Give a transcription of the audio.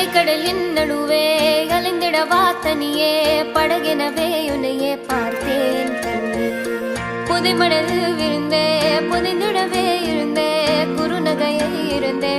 அலைக்கடலின் நடுவே அலைந்திடவா தனியே படகெனவே உன்னையே பார்த்தேன் கண்ணே புதைமணல் விழுந்தே புதைந்திடவே இருந்தே குறுநகையை இருந்தே